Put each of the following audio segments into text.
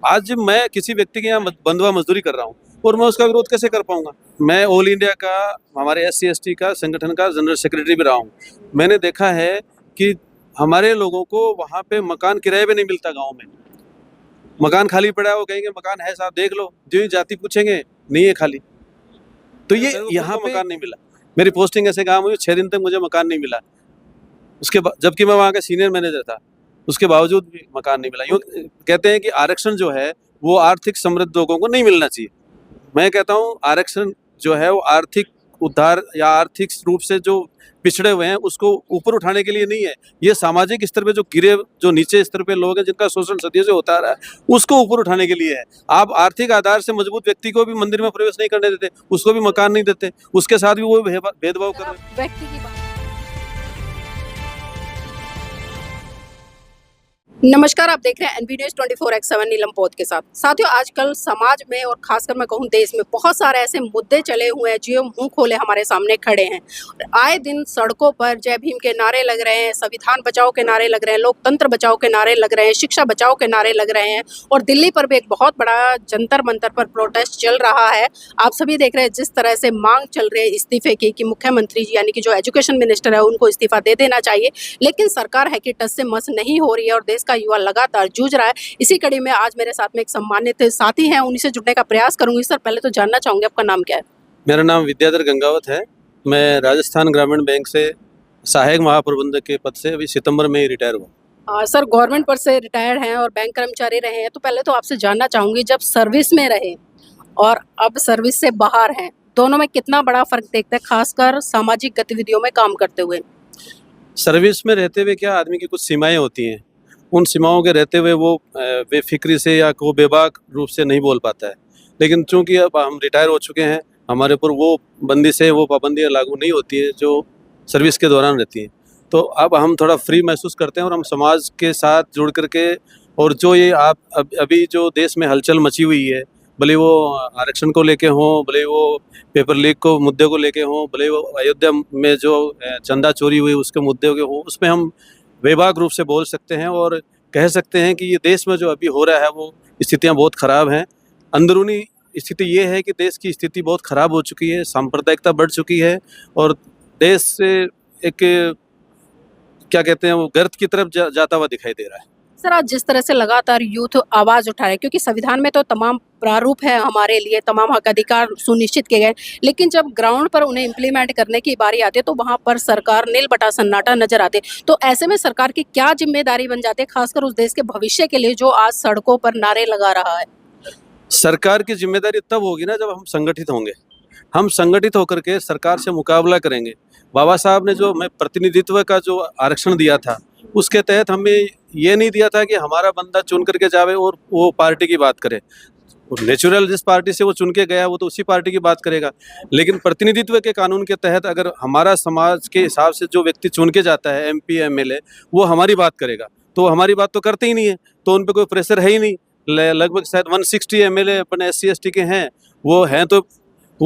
आज मैं किसी व्यक्ति के यहाँ बंधुआ मजदूरी कर रहा हूँ और मैं उसका विरोध कैसे कर पाऊंगा। मैं ऑल इंडिया का, हमारे SC ST का संगठन का जनरल सेक्रेटरी भी रहा हूँ। मैंने देखा है कि हमारे लोगों को वहाँ पे मकान किराए पे नहीं मिलता। गाँव में मकान खाली पड़ा है, वो कहेंगे मकान है साहब देख लो, जो ही जाति पूछेंगे नहीं है खाली। तो ये यहाँ पे मकान नहीं मिला। मेरी पोस्टिंग ऐसे काम हुई, 6 दिन तक मुझे मकान नहीं मिला। उसके बाद जबकि मैं वहाँ का सीनियर मैनेजर था, उसके बावजूद भी मकान नहीं मिला। यूँ कहते हैं कि आरक्षण जो है वो आर्थिक समृद्ध लोगों को नहीं मिलना चाहिए। मैं कहता हूँ आरक्षण जो है वो आर्थिक उद्धार या आर्थिक रूप से जो पिछड़े हुए हैं उसको ऊपर उठाने के लिए नहीं है। ये सामाजिक स्तर पे जो गिरे, जो नीचे स्तर पे लोग हैं जिनका शोषण सदियों से होता रहा है, उसको ऊपर उठाने के लिए है। आप आर्थिक आधार से मजबूत व्यक्ति को भी मंदिर में प्रवेश नहीं करने देते, उसको भी मकान नहीं देते, उसके साथ भी वो भेदभाव कर रहे हैं। व्यक्ति की बात। नमस्कार, आप देख रहे हैं NV News 24/7 नीलम पौध के साथ। साथियों, आजकल समाज में और खासकर मैं कहूँ देश में बहुत सारे ऐसे मुद्दे चले हुए हैं जो मुंह खोले हमारे सामने खड़े हैं। आए दिन सड़कों पर जय भीम के नारे लग रहे हैं, संविधान बचाओ के नारे लग रहे हैं, लोकतंत्र बचाओ के नारे लग रहे हैं, शिक्षा बचाओ के नारे लग रहे हैं और दिल्ली पर भी एक बहुत बड़ा जंतर मंतर पर प्रोटेस्ट चल रहा है। आप सभी देख रहे हैं जिस तरह से मांग चल रही है इस्तीफे की कि मुख्यमंत्री जी यानी कि जो एजुकेशन मिनिस्टर है उनको इस्तीफा दे देना चाहिए, लेकिन सरकार है कि टस से मस नहीं हो रही है और देश का युवा लगातार जूझ रहा है। इसी कड़ी में आज मेरे साथ में एक सम्मानित साथी हैं, उन्हीं से जुड़ने का प्रयास करूंगी। सर, पहले तो जानना चाहूंगी आपका नाम क्या है? मेरा नाम विद्याधर गंगावत है। मैं राजस्थान ग्रामीण बैंक से सहायक महाप्रबंधक के पद से अभी सितंबर में ही रिटायर हुआ। सर, गवर्नमेंट पर से रिटायर्ड हैं और बैंक कर्मचारी रहे हैं, तो पहले तो आपसे जानना चाहूंगी जब सर्विस में रहे और अब सर्विस से बाहर हैं, दोनों में कितना बड़ा फर्क देखते हैं, खासकर सामाजिक गतिविधियों में काम करते हुए? सर्विस में रहते हुए क्या आदमी की कुछ सीमाएं होती हैं, उन सीमाओं के रहते हुए वो बेफिक्री से या को बेबाक रूप से नहीं बोल पाता है। लेकिन चूंकि अब हम रिटायर हो चुके हैं, हमारे ऊपर वो बंदिशें, वो पाबंदियाँ लागू नहीं होती है जो सर्विस के दौरान रहती हैं। तो अब हम थोड़ा फ्री महसूस करते हैं और हम समाज के साथ जुड़ करके, और जो ये आप अभी जो देश में हलचल मची हुई है, भले वो आरक्षण को लेके हों, भले वो पेपर लीक को मुद्दे को लेके हों, भले वो अयोध्या में जो चंदा चोरी हुई उसके मुद्दे के हों, उसमें हम बेबाक रूप से बोल सकते हैं और कह सकते हैं कि ये देश में जो अभी हो रहा है वो स्थितियां बहुत ख़राब हैं। अंदरूनी स्थिति ये है कि देश की स्थिति बहुत ख़राब हो चुकी है, सांप्रदायिकता बढ़ चुकी है और देश से एक क्या कहते हैं वो गर्त की तरफ जाता हुआ दिखाई दे रहा है। सर, आज जिस तरह से लगातार यूथ आवाज उठा रहे हैं, क्योंकि संविधान में तो तमाम प्रारूप है हमारे लिए, तमाम हक अधिकार सुनिश्चित किए गए, लेकिन जब ग्राउंड पर उन्हें इम्प्लीमेंट करने की बारी आती है तो वहां पर सरकार नील बटा सन्नाटा नजर आते। तो ऐसे में सरकार की क्या जिम्मेदारी बन जाती है, खासकर उस देश के भविष्य के लिए जो आज सड़कों पर नारे लगा रहा है? सरकार की जिम्मेदारी तब होगी ना जब हम संगठित होंगे। हम संगठित होकर के सरकार से मुकाबला करेंगे। बाबा साहब ने जो हमें प्रतिनिधित्व का जो आरक्षण दिया था, उसके तहत हमें ये नहीं दिया था कि हमारा बंदा चुन करके जावे और वो पार्टी की बात करे। नेचुरल जिस पार्टी से वो चुन के गया वो तो उसी पार्टी की बात करेगा। लेकिन प्रतिनिधित्व के कानून के तहत अगर हमारा समाज के हिसाब से जो व्यक्ति चुन के जाता है, MP MLA, वो हमारी बात करेगा, तो हमारी बात तो करते ही नहीं है, तो उन पर कोई प्रेशर है ही नहीं। लगभग शायद 160 MLA अपने SC ST के हैं, वो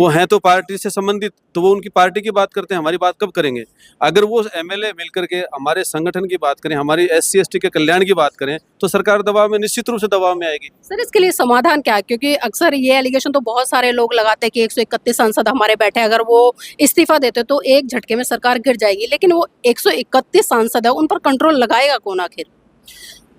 हैं तो पार्टी से संबंधित, तो वो उनकी पार्टी की बात करते हैं, हमारी बात कब करेंगे? अगर वो MLA मिलकर के हमारे संगठन की बात करें, हमारी SC ST के कल्याण की बात करें, तो सरकार दबाव में, निश्चित रूप से दबाव में आएगी। सर, इसके लिए समाधान क्या है? क्योंकि अक्सर ये एलिगेशन तो बहुत सारे लोग लगाते हैं कि 131 सांसद हमारे बैठे, अगर वो इस्तीफा देते तो एक झटके में सरकार गिर जाएगी, लेकिन वो 131 सांसद है, उन पर कंट्रोल लगाएगा कौन आखिर?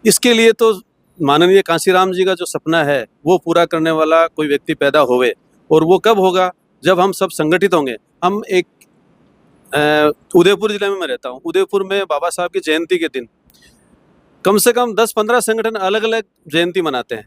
इसके लिए तो माननीय कांशीराम जी का जो सपना है वो पूरा करने वाला कोई व्यक्ति पैदा होवे, और वो कब होगा? जब हम सब संगठित होंगे। हम एक उदयपुर जिले में मैं रहता हूँ। उदयपुर में बाबा साहब की जयंती के दिन कम से कम 10-15 संगठन अलग अलग जयंती मनाते हैं,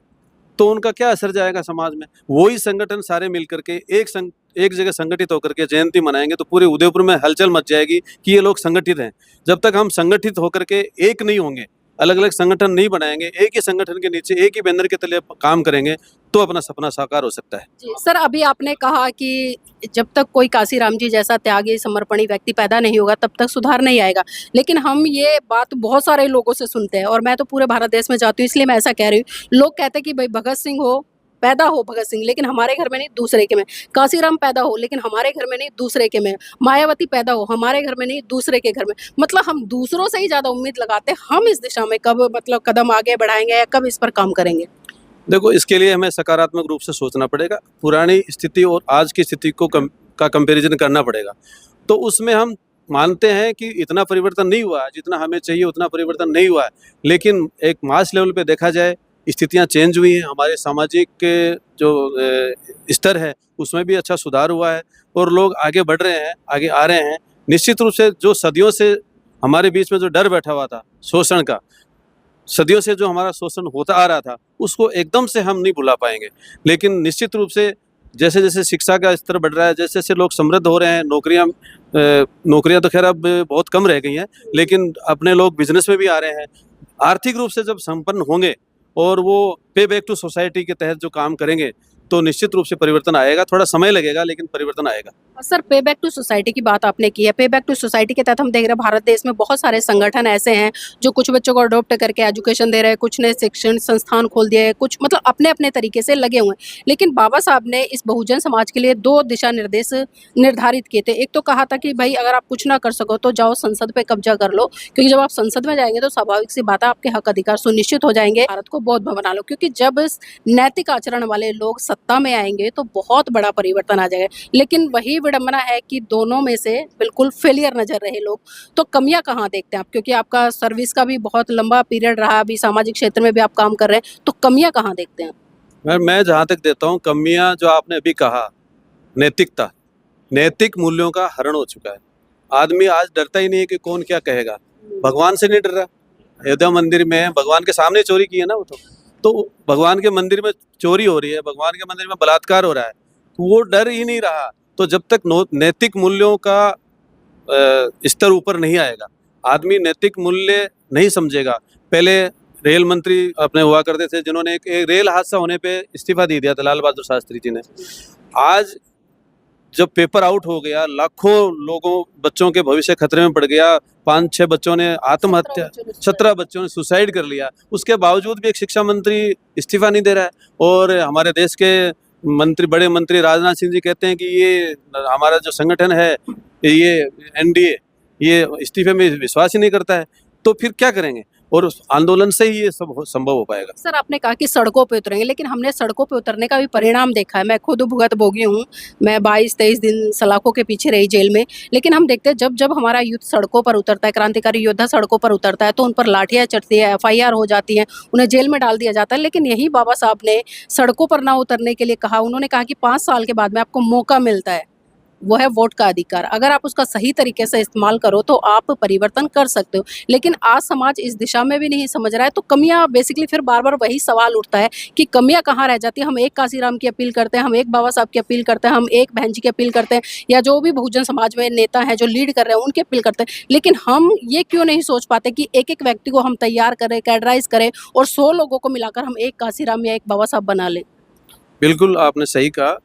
तो उनका क्या असर जाएगा समाज में? वही संगठन सारे मिल करके एक जगह संगठित होकर के जयंती मनाएंगे तो पूरे उदयपुर में हलचल मच जाएगी कि ये लोग संगठित हैं। जब तक हम संगठित होकर के एक नहीं होंगे, अलग अलग संगठन नहीं बनाएंगे, एक ही संगठन के नीचे एक ही बैनर के तले काम करेंगे, तो अपना सपना साकार हो सकता है। जी सर, अभी आपने कहा कि जब तक कोई कांशीराम जी जैसा त्यागी समर्पणी व्यक्ति पैदा नहीं होगा तब तक सुधार नहीं आएगा, लेकिन हम ये बात बहुत सारे लोगों से सुनते हैं और मैं तो पूरे भारत देश में जाती हूँ, इसलिए मैं ऐसा कह रही हूँ। लोग कहते हैं कि भाई भगत सिंह हो, पैदा हो भगत सिंह, लेकिन हमारे घर में नहीं दूसरे के में। कांशीराम पैदा हो लेकिन हमारे घर में नहीं दूसरे के में। मायावती पैदा हो, हमारे घर में नहीं दूसरे के घर में। मतलब हम दूसरों से ही ज्यादा उम्मीद लगाते हैं। हम इस दिशा में कब मतलब कदम आगे बढ़ाएंगे या कब इस पर काम करेंगे? देखो, इसके लिए हमें सकारात्मक रूप से सोचना पड़ेगा। पुरानी स्थिति और आज की स्थिति को का कंपैरिजन करना पड़ेगा। तो उसमें हम मानते हैं कि इतना परिवर्तन नहीं हुआ है, जितना हमें चाहिए उतना परिवर्तन नहीं हुआ है। लेकिन एक मास लेवल पे देखा जाए, स्थितियाँ चेंज हुई हैं, हमारे सामाजिक जो स्तर है उसमें भी अच्छा सुधार हुआ है और लोग आगे बढ़ रहे हैं, आगे आ रहे हैं। निश्चित रूप से जो सदियों से हमारे बीच में जो डर बैठा हुआ था शोषण का, सदियों से जो हमारा शोषण होता आ रहा था, उसको एकदम से हम नहीं भुला पाएँगे। लेकिन निश्चित रूप से जैसे-जैसे शिक्षा का स्तर बढ़ रहा है, जैसे-जैसे लोग समृद्ध हो रहे हैं, नौकरियाँ तो ख़ैर अब बहुत कम रह गई हैं, लेकिन अपने लोग बिज़नेस में भी आ रहे हैं। आर्थिक रूप से जब संपन्न होंगे और वो पे बैक टू सोसाइटी के तहत जो काम करेंगे, तो निश्चित रूप से परिवर्तन आएगा। थोड़ा समय लगेगा, लेकिन परिवर्तन आएगा। सर, पे बैक टू सोसाइटी की बात आपने की है। पे बैक टू सोसाइटी के तहत हम देख रहे हैं भारत देश में बहुत सारे संगठन ऐसे हैं जो कुछ बच्चों को अडॉप्ट करके एजुकेशन दे रहे हैं, कुछ ने शिक्षण संस्थान खोल दिए हैं, कुछ मतलब अपने-अपने तरीके से लगे हुए हैं। लेकिन बाबा साहब ने इस बहुजन समाज के लिए 2 दिशा निर्देश निर्धारित किए थे। एक तो कहा था कि भई अगर आप कुछ ना कर सको तो जाओ संसद पे कब्जा कर लो, क्योंकि जब आप संसद में जाएँगे तो स्वाभाविक सी बात है आपके हक अधिकार सुनिश्चित हो जाएँगे। भारत को बौद्ध बना लो, क्योंकि जब नैतिक आचरण वाले लोग सत्ता में आएँगे तो बहुत बड़ा परिवर्तन आ जाएगा। लेकिन वही विडंबना है कि दोनों में से बिल्कुल फेलियर नज़र रहे लोग। तो कमियाँ कहाँ देखते हैं आप? क्योंकि आपका सर्विस का भी बहुत लंबा पीरियड रहा, अभी सामाजिक क्षेत्र में भी आप काम कर रहे हैं, तो कमियाँ कहाँ देखते हैं? मैं जहाँ तक देता हूँ, कमियाँ जो आपने अभी कहा, नैतिकता, नैतिक मूल्यों का हरण हो चुका है। आदमी आज डरता ही नहीं है कि कौन क्या कहेगा। भगवान से नहीं डर रहा। अयोध्या मंदिर में भगवान के सामने चोरी की है ना वो तो भगवान के मंदिर में चोरी हो रही है, भगवान के मंदिर में बलात्कार हो रहा है, तो वो डर ही नहीं रहा। तो जब तक नैतिक मूल्यों का स्तर ऊपर नहीं आएगा, आदमी नैतिक मूल्य नहीं समझेगा। पहले रेल मंत्री अपने हुआ करते थे, जिन्होंने एक रेल हादसा होने पे इस्तीफा दे दिया था, लाल बहादुर शास्त्री जी ने। आज जब पेपर आउट हो गया, लाखों लोगों बच्चों के भविष्य खतरे में पड़ गया, 5-6 बच्चों ने आत्महत्या, 17 बच्चों ने सुसाइड कर लिया, उसके बावजूद भी एक शिक्षा मंत्री इस्तीफा नहीं दे रहा है। और हमारे देश के बड़े मंत्री राजनाथ सिंह जी कहते हैं कि ये हमारा जो संगठन है, ये एनडीए, ये इस्तीफे में विश्वास ही नहीं करता है। तो फिर क्या करेंगे? और उस आंदोलन से ही ये सब संभव हो पाएगा। सर, आपने कहा कि सड़कों पे उतरेंगे, लेकिन हमने सड़कों पे उतरने का भी परिणाम देखा है। मैं खुद भुगतभोगी हूँ। मैं 22-23 दिन सलाखों के पीछे रही जेल में। लेकिन हम देखते हैं जब हमारा यूथ सड़कों पर उतरता है, क्रांतिकारी योद्धा सड़कों पर उतरता है, तो उन पर लाठियाँ चढ़ती है, एफआईआर हो जाती है, उन्हें जेल में डाल दिया जाता है। लेकिन यही बाबा साहब ने सड़कों पर ना उतरने के लिए कहा। उन्होंने कहा कि 5 साल के बाद में आपको मौका मिलता है, वो है वोट का अधिकार। अगर आप उसका सही तरीके से इस्तेमाल करो तो आप परिवर्तन कर सकते हो। लेकिन आज समाज इस दिशा में भी नहीं समझ रहा है, तो कमियाँ बेसिकली फिर बार-बार वही सवाल उठता है कि कमियाँ कहाँ रह जाती है। हम एक काशीराम की अपील करते हैं, हम एक बाबा साहब की अपील करते हैं, हम एक बहन जी की अपील करते हैं, या जो भी बहुजन समाज में नेता हैं जो लीड कर रहे हैं उनकी अपील करते हैं। लेकिन हम ये क्यों नहीं सोच पाते कि एक-एक व्यक्ति को हम तैयार करें, कैडराइज़ करें और 100 लोगों को मिलाकर हम एक काशीराम या एक बाबा साहब बना लें? बिल्कुल, आपने सही कहा।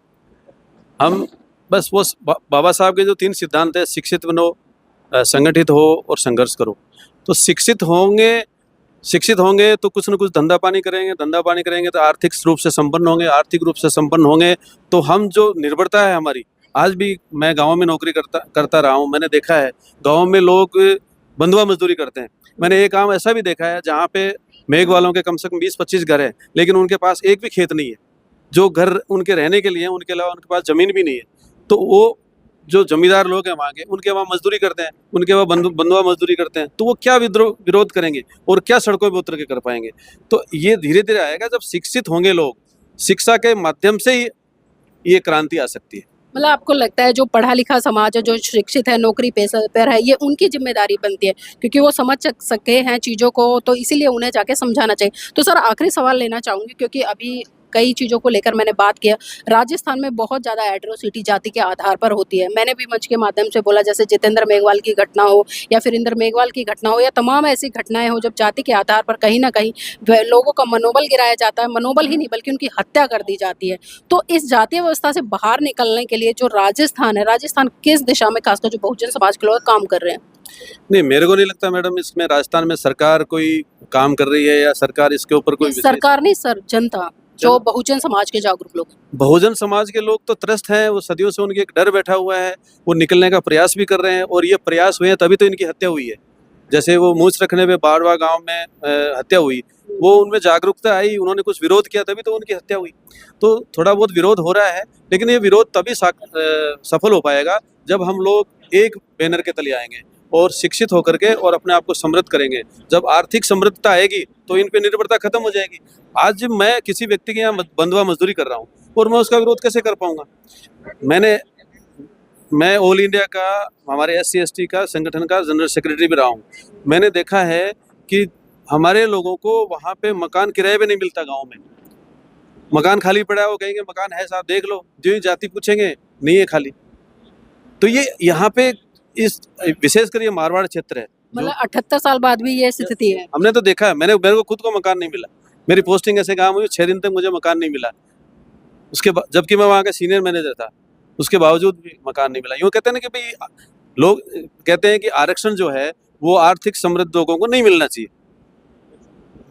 हम बस वो बाबा साहब के जो 3 सिद्धांत है, शिक्षित बनो, संगठित हो और संघर्ष करो। तो शिक्षित होंगे तो कुछ न कुछ धंधा पानी करेंगे तो आर्थिक रूप से संपन्न होंगे तो हम जो निर्भरता है हमारी, आज भी मैं गाँव में नौकरी करता रहा हूँ। मैंने देखा है गाँव में लोग बंधुआ मजदूरी करते हैं। मैंने एक गाँव ऐसा भी देखा है जहाँ पे मेघ वालों के कम से कम 20-25 घर हैं, लेकिन उनके पास एक भी खेत नहीं है। जो घर उनके रहने के लिए हैं, उनके अलावा उनके पास ज़मीन भी नहीं है। तो वो जो जमींदार लोग हैं वहाँ के, उनके वहाँ मजदूरी करते हैं, उनके वहाँ बंधुआ मजदूरी करते हैं, तो वो क्या विरोध करेंगे और क्या सड़कों पे उतर के कर पाएंगे? तो ये धीरे-धीरे आएगा जब शिक्षित होंगे लोग, शिक्षा के माध्यम से ही ये क्रांति आ सकती है। मतलब आपको लगता है जो पढ़ा लिखा समाज है, जो शिक्षित है, नौकरी पेशा पर है, ये उनकी ज़िम्मेदारी बनती है क्योंकि वो समझ सके हैं चीज़ों को, तो इसीलिए उन्हें जाके समझाना चाहिए। तो सर, आखिरी सवाल लेना चाहूँगी क्योंकि अभी कई चीज़ों को लेकर मैंने बात किया। राजस्थान में बहुत ज़्यादा एट्रोसिटी जाति के आधार पर होती है। मैंने भी मंच के माध्यम से बोला, जैसे जितेंद्र मेघवाल की घटना हो या फिर इंद्र मेघवाल की घटना हो या तमाम ऐसी घटनाएँ हो जब जाति के आधार पर कहीं न कहीं लोगों का मनोबल गिराया जाता है, मनोबल ही नहीं बल्कि उनकी हत्या कर दी जाती है। तो इस जातीय व्यवस्था से बाहर निकलने के लिए जो राजस्थान है, राजस्थान किस दिशा में खासकर जो बहुजन समाज के लोग काम कर रहे हैं? नहीं, मेरे को नहीं लगता मैडम इसमें राजस्थान में सरकार कोई काम कर रही है या सरकार इसके ऊपर कोई सरकार नहीं सर, जनता, जो बहुजन समाज के जागरूक लोग। बहुजन समाज के लोग तो त्रस्त हैं, वो सदियों से उनके एक डर बैठा हुआ है, वो निकलने का प्रयास भी कर रहे हैं और ये प्रयास हुए हैं तभी तो इनकी हत्या हुई है। जैसे वो मूछ रखने पे बाड़वा गांव में हत्या हुई, वो उनमें जागरूकता आई, उन्होंने कुछ विरोध किया तभी तो उनकी हत्या हुई। तो थोड़ा बहुत विरोध हो रहा है, लेकिन ये विरोध तभी सफल हो पाएगा जब हम लोग एक बैनर के तले आएंगे और शिक्षित होकर के और अपने आप को समृद्ध करेंगे। जब आर्थिक समृद्धता आएगी तो इन पे निर्भरता खत्म हो जाएगी। आज मैं किसी व्यक्ति के यहाँ बंधुआ मजदूरी कर रहा हूँ और मैं उसका विरोध कैसे कर पाऊंगा? मैं ऑल इंडिया का, हमारे SC ST का संगठन का जनरल सेक्रेटरी भी रहा हूँ। मैंने देखा है कि हमारे लोगों को वहाँ पे मकान किराए पे नहीं मिलता। गाँव में मकान खाली पड़ा है, वो कहेंगे मकान है साहब देख लो, जो ही जाति पूछेंगे नहीं है खाली। तो ये यहाँ पे इस विशेषकर ये मारवाड़ क्षेत्र है, मतलब 78 साल बाद भी ये स्थिति है। हमने तो देखा है। मेरे को खुद को मकान नहीं मिला। मेरी पोस्टिंग ऐसे गाँव हुई, 6 दिन तक मुझे मकान नहीं मिला। जबकि मैं वहाँ का सीनियर मैनेजर था, उसके बावजूद भी मकान नहीं मिला। यूँ कहते हैं ना कि भाई, लोग कहते हैं कि आरक्षण जो है वो आर्थिक समृद्ध लोगों को नहीं मिलना चाहिए।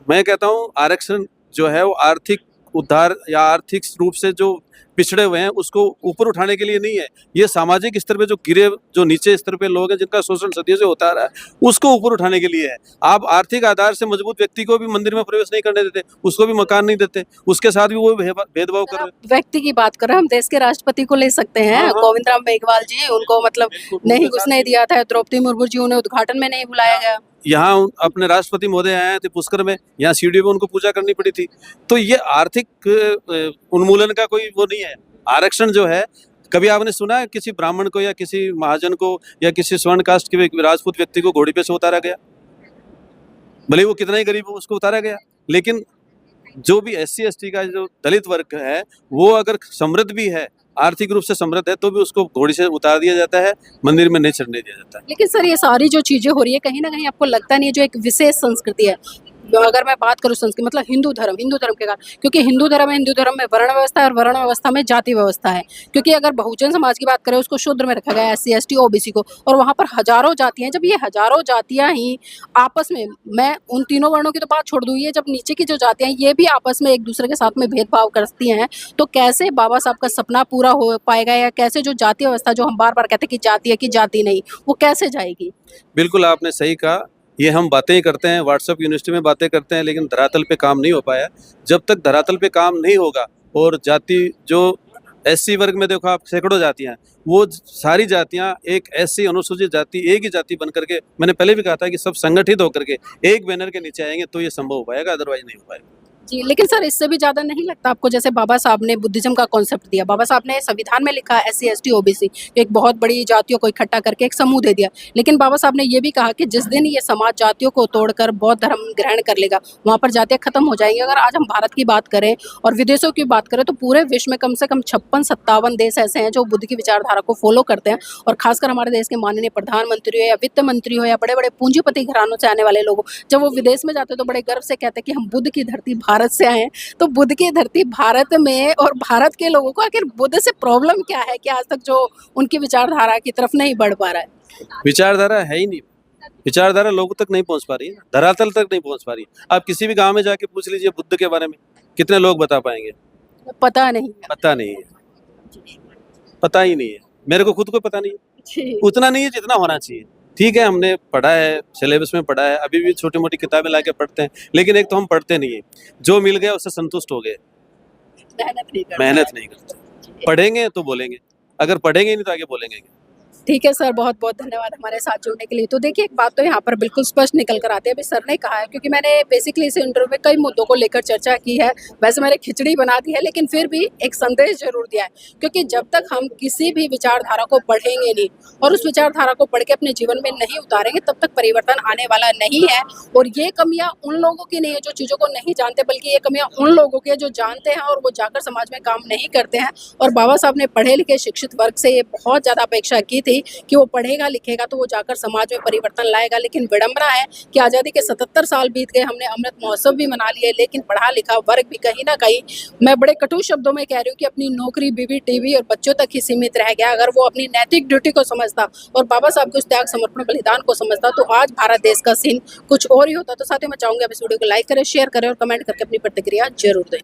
मैं कहता हूँ आरक्षण जो है वो आर्थिक उद्धार या आर्थिक रूप से जो पिछड़े हुए हैं उसको ऊपर उठाने के लिए नहीं है। ये सामाजिक स्तर पे जो नीचे स्तर पे लोग हैं जिनका शोषण सदियों से होता रहा है, उसको ऊपर उठाने के लिए है। आप आर्थिक आधार से मजबूत व्यक्ति को भी मंदिर में प्रवेश नहीं करने देते, उसको भी मकान नहीं देते, उसके साथ भी वो भेदभाव कर रहे हैं। व्यक्ति की बात कर रहे हैं, हम देश के राष्ट्रपति को ले सकते हैं। हाँ। गोविंद राम मेघवाल जी, उनको मतलब नहीं घुसने दिया था। द्रौपदी मुर्मू जी, उन्हें उद्घाटन में नहीं बुलाया गया। यहाँ अपने राष्ट्रपति महोदय आए थे पुष्कर में, यहाँ सीढ़ी पे उनको पूजा करनी पड़ी थी। तो ये आर्थिक उन्मूलन का कोई वो नहीं है। आरक्षण जो है, कभी आपने सुना है किसी ब्राह्मण को या किसी महाजन को या किसी स्वर्ण कास्ट के राजपूत व्यक्ति को घोड़ी पे से उतारा गया? भले वो कितना ही गरीब हो, उसको उतारा गया। लेकिन जो भी SC ST का जो दलित वर्ग है, वो अगर समृद्ध भी है, आर्थिक रूप से समृद्ध है, तो भी उसको घोड़ी से उतार दिया जाता है, मंदिर में नहीं चढ़ने दिया जाता है। लेकिन सर, ये सारी जो चीजें हो रही है, कहीं ना कहीं आपको लगता नहीं है जो एक विशेष संस्कृति है, अगर मैं बात करूँ संस्कृति मतलब हिंदू धर्म के कारण, क्योंकि हिंदू धर्म में वर्ण व्यवस्था है और वर्ण व्यवस्था में जाति व्यवस्था है। क्योंकि अगर बहुजन समाज की बात करें, उसको शूद्र में रखा गया है, SC ST OBC को, और वहाँ पर हजारों जातियां हैं। जब ये हजारों जातियां ही आपस में, मैं उन तीनों वर्णों की तो बात छोड़ दूँ, ये जब नीचे की जो जातियां ये भी आपस में एक दूसरे के साथ में भेदभाव करती हैं, तो कैसे बाबा साहब का सपना पूरा हो पाएगा? या कैसे जो जाति व्यवस्था जो हम बार बार कहते हैं कि जाति है कि जाति नहीं, वो कैसे जाएगी? बिल्कुल आपने सही कहा। ये हम बातें ही करते हैं, व्हाट्सएप यूनिवर्सिटी में बातें करते हैं, लेकिन धरातल पे काम नहीं हो पाया। जब तक धरातल पे काम नहीं होगा और जाति जो SC वर्ग में देखो आप, सैकड़ों जातियां हैं, वो सारी जातियां एक SC अनुसूचित जाति, एक ही जाति बन करके, मैंने पहले भी कहा था कि सब संगठित होकर के एक बैनर के नीचे आएंगे तो ये संभव हो पाएगा, अदरवाइज नहीं हो पाएगा। जी, लेकिन सर, इससे भी ज़्यादा नहीं लगता आपको, जैसे बाबा साहब ने बुद्धिज़्म का कॉन्सेप्ट दिया, बाबा साहब ने संविधान में लिखा SC ST OBC, एक बहुत बड़ी जातियों को इकट्ठा करके एक समूह दे दिया। लेकिन बाबा साहब ने ये भी कहा कि जिस दिन ये समाज जातियों को तोड़कर बौद्ध धर्म ग्रहण कर लेगा, वहाँ पर जातियाँ खत्म हो जाएंगी। अगर आज हम भारत की बात करें और विदेशों की बात करें, तो पूरे विश्व में कम से कम 56-57 देश ऐसे हैं जो बुद्ध की विचारधारा को फॉलो करते हैं। और खासकर हमारे देश के माननीय प्रधानमंत्री हो या वित्त मंत्री हो या बड़े बड़े पूंजीपति घरानों से आने वाले लोग हो, जब वो विदेश में जाते हैं तो बड़े गर्व से कहते हैं कि हम बुद्ध की धरती भारत से आए हैं। तो बुद्ध की धरती भारत में और भारत के लोगों को आखिर बुद्ध से प्रॉब्लम क्या है कि आज तक जो उनकी विचारधारा की तरफ नहीं बढ़ पा रहा है? विचारधारा है ही नहीं। विचारधारा लोगों तक नहीं पहुंच पा रही है, धरातल तक नहीं पहुंच पा रही। आप किसी भी गांव में जाके पूछ लीजिए बुद्ध के बारे में, कितने लोग बता पाएंगे? पता नहीं है। पता नहीं है, पता ही नहीं है। मेरे को खुद को पता नहीं है, जी। उतना नहीं है जितना होना चाहिए। ठीक है, हमने पढ़ा है, सिलेबस में पढ़ा है, अभी भी छोटी मोटी किताबें लाके पढ़ते हैं, लेकिन एक तो हम पढ़ते नहीं है, जो मिल गया उससे संतुष्ट हो गए, मेहनत नहीं करते। पढ़ेंगे तो बोलेंगे, अगर पढ़ेंगे नहीं तो आगे बोलेंगे। ठीक है सर, बहुत बहुत धन्यवाद हमारे साथ जुड़ने के लिए। तो देखिए, एक बात तो यहाँ पर बिल्कुल स्पष्ट निकल कर आती है, अभी सर ने कहा है, क्योंकि मैंने बेसिकली इस इंटरव्यू में कई मुद्दों को लेकर चर्चा की है। वैसे मैंने खिचड़ी बना दी है, लेकिन फिर भी एक संदेश जरूर दिया है, क्योंकि जब तक हम किसी भी विचारधारा को पढ़ेंगे नहीं और उस विचारधारा को पढ़ के अपने जीवन में नहीं उतारेंगे, तब तक परिवर्तन आने वाला नहीं है। और ये कमियां उन लोगों की नहीं है जो चीज़ों को नहीं जानते, बल्कि ये कमियां उन लोगों की है जो जानते हैं और वो जाकर समाज में काम नहीं करते हैं। और बाबा साहब ने पढ़े लिखे शिक्षित वर्ग से ये बहुत ज़्यादा अपेक्षा की थी कि वो पढ़ेगा लिखेगा तो वो जाकर समाज में परिवर्तन लाएगा। लेकिन विडंबना है कि आज़ादी के 77 साल बीत गए, हमने अमृत महोत्सव भी मना लिए, लेकिन पढ़ा लिखा वर्ग भी कहीं ना कहीं, मैं बड़े कटु शब्दों में कह रही हूँ कि अपनी नौकरी, बीवी, टीवी और बच्चों तक ही सीमित रह गया। अगर वो अपनी नैतिक ड्यूटी को समझता और बाबा साहब के उस त्याग, समर्पण, बलिदान को समझता, तो आज भारत देश का सीन कुछ और ही होता। तो साथियों, मैं चाहूंगी आप इस वीडियो को लाइक करें, शेयर करें और कमेंट करके अपनी प्रतिक्रिया जरूर दें।